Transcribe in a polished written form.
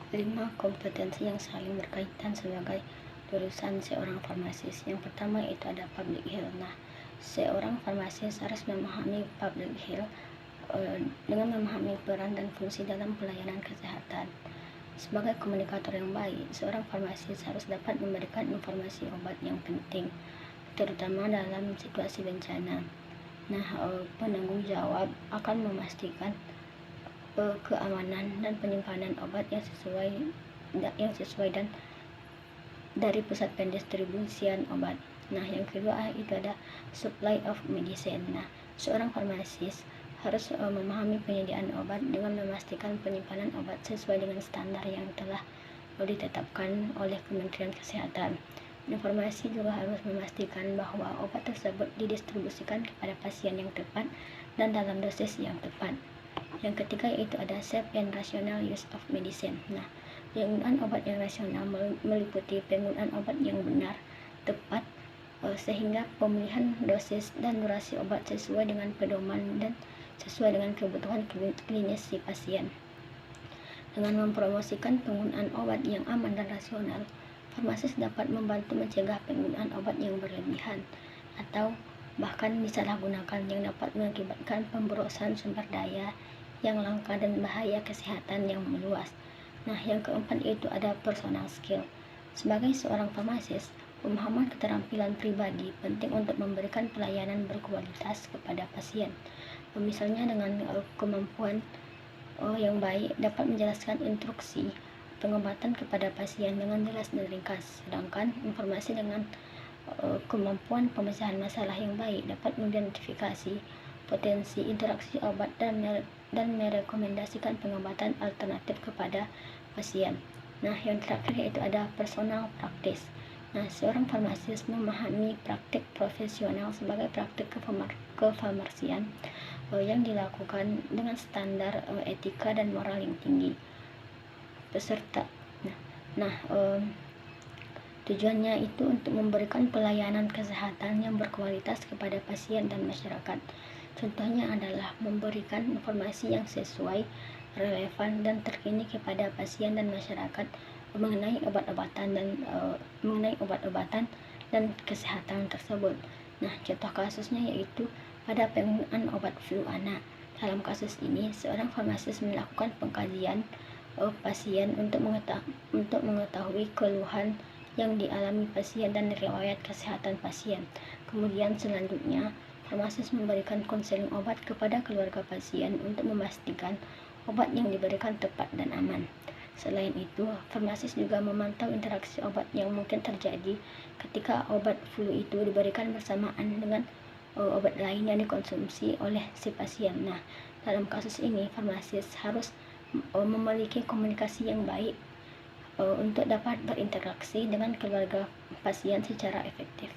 5 kompetensi yang saling berkaitan sebagai lulusan seorang farmasis. Yang pertama itu ada public health. Nah, seorang farmasis harus memahami public health dengan memahami peran dan fungsi dalam pelayanan kesehatan. Sebagai komunikator yang baik, seorang farmasis harus dapat memberikan informasi obat yang penting, terutama dalam situasi bencana. Nah, penanggung jawab akan memastikan keamanan dan penyimpanan obat yang sesuai dan dari pusat pendistribusian obat. Nah, yang kedua itu ada supply of medicine. Nah, seorang farmasis harus memahami penyediaan obat dengan memastikan penyimpanan obat sesuai dengan standar yang telah ditetapkan oleh Kementerian Kesehatan. Informasi juga harus memastikan bahwa obat tersebut didistribusikan kepada pasien yang tepat dan dalam dosis yang tepat. Yang ketiga yaitu ada safe and rational use of medicine. Nah, penggunaan obat yang rasional meliputi penggunaan obat yang benar, tepat, sehingga pemilihan dosis dan durasi obat sesuai dengan pedoman dan sesuai dengan kebutuhan klinis si pasien. Dengan mempromosikan penggunaan obat yang aman dan rasional, farmasis dapat membantu mencegah penggunaan obat yang berlebihan atau bahkan disalahgunakan yang dapat mengakibatkan pemborosan sumber daya yang langka dan bahaya kesehatan yang meluas. Nah, yang keempat itu ada personal skill. Sebagai seorang farmasis, pemahaman keterampilan pribadi penting untuk memberikan pelayanan berkualitas kepada pasien. Misalnya dengan kemampuan yang baik dapat menjelaskan instruksi pengobatan kepada pasien dengan jelas dan ringkas. Sedangkan informasi dengan kemampuan pemecahan masalah yang baik dapat mengidentifikasi potensi interaksi obat dan merekomendasikan pengobatan alternatif kepada pasien. Nah, yang terakhir yaitu ada personal practice. Nah, seorang farmasis memahami praktik profesional sebagai praktik kefarmasian yang dilakukan dengan standar etika dan moral yang tinggi peserta. Tujuannya itu untuk memberikan pelayanan kesehatan yang berkualitas kepada pasien dan masyarakat. Contohnya adalah memberikan informasi yang sesuai, relevan, dan terkini kepada pasien dan masyarakat mengenai obat-obatan dan kesehatan tersebut. Nah, contoh kasusnya yaitu pada penggunaan obat flu anak. Dalam kasus ini, seorang farmasis melakukan pengkajian pasien untuk mengetahui keluhan yang dialami pasien dan riwayat kesehatan pasien. Kemudian selanjutnya, farmasis memberikan konseling obat kepada keluarga pasien untuk memastikan obat yang diberikan tepat dan aman. Selain itu, farmasis juga memantau interaksi obat yang mungkin terjadi ketika obat flu itu diberikan bersamaan dengan obat lain yang dikonsumsi oleh si pasien. Nah, dalam kasus ini, farmasis harus memiliki komunikasi yang baik untuk dapat berinteraksi dengan keluarga pasien secara efektif.